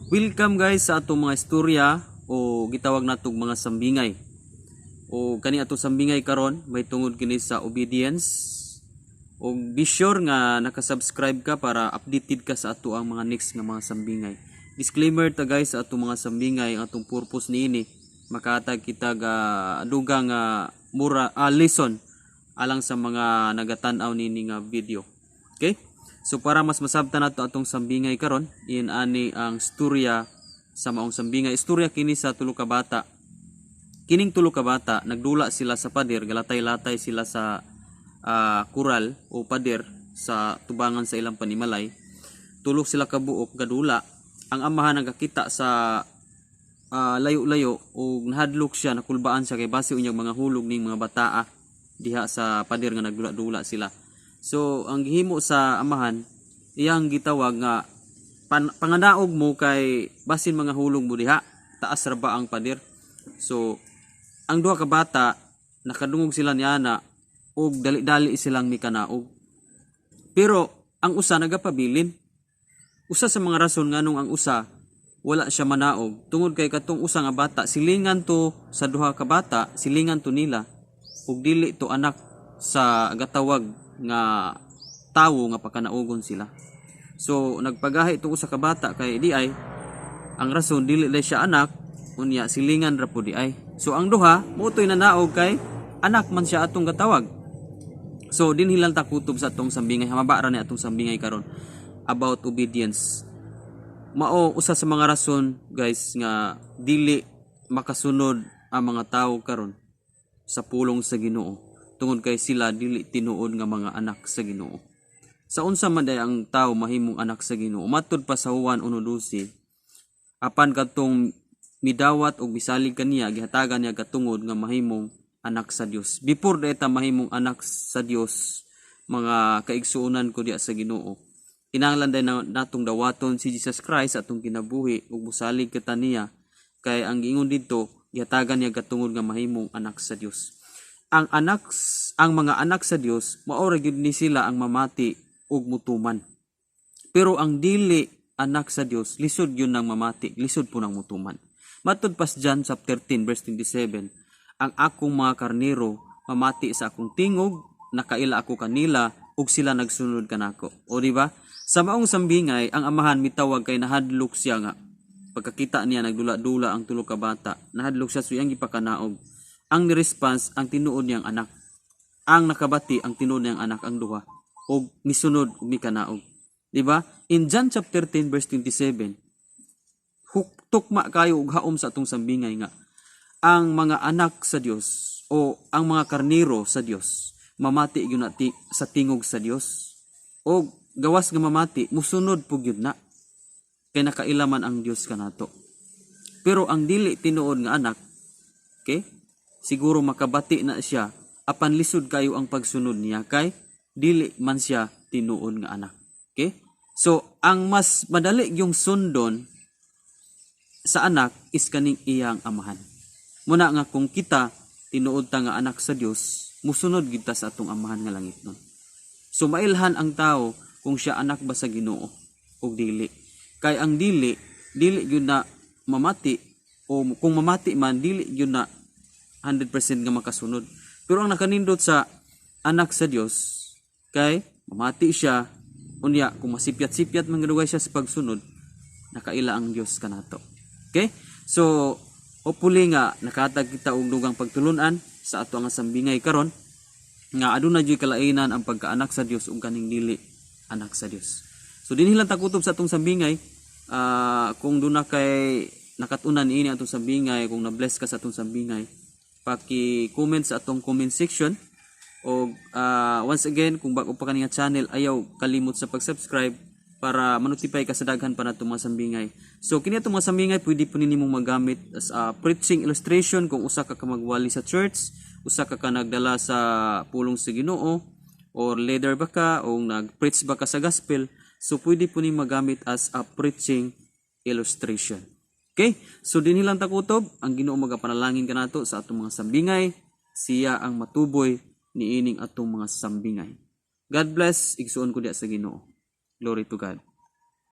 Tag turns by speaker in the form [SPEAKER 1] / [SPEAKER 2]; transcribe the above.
[SPEAKER 1] Welcome guys sa atong mga istorya o gitawag natong mga sambingay. O kani atong sambingay karon may tungod kini sa obedience. O be sure nga naka-subscribe ka para updated ka sa ato ang mga next nga mga sambingay. Disclaimer ta guys sa atong mga sambingay, ang atong purpose niini makatag kita ga dugang lesson alang sa mga nagatan-aw nini nga video. Okay? So para mas masabtan nato atong sambingay karon, iyan ani ang istorya sa maong sambingay. Istorya kini sa tulo ka bata. Kining tulo ka bata nagdula sila sa pader, galatay-latay sila sa kural o pader sa tubangan sa ilang panimalay. Tulok sila ka buok gadula. Ang amahan nagakita sa layo-layo o nahadlok siya, nakulbaan siya kay base unyang mga hulog ning mga bataa diha sa pader nga nagdula-dula sila. So ang gihimo sa amahan, iyang gitawag nga panganaog mo kay basin mga hulog mo diha, taas ra ba ang pader. So ang duha ka bata nakadungog sila niana og dali-dali silang mikanaog. Pero ang usa nagapabilin. Usa sa mga rason nganong ang usa wala siya manaog tungod kay katong usa nga bata silingan to sa duha ka bata, silingan to nila ug dili to anak sa gatawag nga tawo nga pakanaogon sila. So nagpagahi itong usa ka bata kay di ay ang rason dili lay siya anak, unya silingan ra po di ay. So ang duha motoy nanaog kay anak man siya atong gatawag. So dinhilan ta kutob sa atong sambingay, hamaba ra ni atong sambingay karon about obedience. Mao usa sa mga rason guys nga dili makasunod ang mga tawo karon sa pulong sa Ginoo tungod kay sila dili tinuod nga mga anak sa Ginoo. Sa unsa man day ang tawo mahimong anak sa Ginoo? Matud pa sa Juan 1:12, apan kadtong midawat og misalig kaniya gihatagan niya katungod nga mahimong anak sa Dios. Before deta mahimong anak sa Dios, mga kaigsuonan ko diya sa Ginoo, kinahanglan day natong dawaton si Jesus Christ atong kinabuhi ug musalig kita niya kay ang giingon didto gihatagan niya katungod nga mahimong anak sa Dios. Ang mga anak sa Dios mao ra gyud ni sila ang mamati ug mutuman. Pero ang dili anak sa Dios lisod yun nang mamati, lisod po nang mutuman. Matud pas John chapter 10 verse 27, ang akong mga karnero mamati sa akong tingog, nakaila ako kanila ug sila nagsunod kanako. O di ba? Sa maong sambingay ang amahan mitawag kay nahadlok siya nga pagkakita niya nagdula-dula ang tulo ka bata, nahadlok siya suyang gipakanaog. Ang ni-response ang tinuod niyang anak. Ang nakabati ang tinuod niyang anak ang duha og misunod ug mikanaog. Di ba? In John chapter 10 verse 27, tukma kayo og haom sa atong sambingay nga ang mga anak sa Dios o ang mga karnero sa Dios mamati gyud na sa tingog sa Dios. O gawas nga mamati musunod pug gyud na kay nakailaman ang Dios kanato. Pero ang dili tinuod nga anak, okay? Siguro makabati na siya apan lisod kayo ang pagsunod niya kay dili man siya tinuod nga anak. Okay? So ang mas madali yung sundon sa anak is kaning iyang amahan. Muna nga kung kita tinuod ta nga anak sa Dios, musunod gid ta sa atong amahan nga langit nun. So mailhan ang tao kung siya anak ba sa Ginoo o dili. Kay ang dili gyud na mamati o kung mamati man dili gyud na 100% nga makasunod. Pero ang nakanindot sa anak sa Dios kay mamati siya, unya kung masipyat-sipyat man gadugay siya sa pagsunod, nakaila ang Dios kanato. Okay? So hopefully nga nakatag kita og dugang pagtulunan sa ato nga sambingay karon nga aduna joy kalainan ang pagkaanak sa Dios ug kaning dili anak sa Dios. So dinhi lang ta kutob sa atong sambingay. Kung duna kay nakatunan ini atong sambingay, kung na-bless ka sa atong sambingay, paki-comment sa atong comment section. O once again, kung bago pa ka nga channel, ayaw kalimot sa pag-subscribe para ma-notify ka sa daghan pa natong mga sambingay. So kini atong mga sambingay pwede po nimong magamit as preaching illustration kung usa ka magwali sa church, usa ka nagdala sa pulong sa Ginoo, or leader ba ka o nag-preach ba ka sa gospel. So pwede po ni magamit as a preaching illustration. Okay? So dinhi lang ta kutob, ang Ginoo magapanalangin kanato sa atong mga sambingay, siya ang matuboy niining atong mga sambingay. God bless, igsuon ko diya sa Ginoo. Glory to God.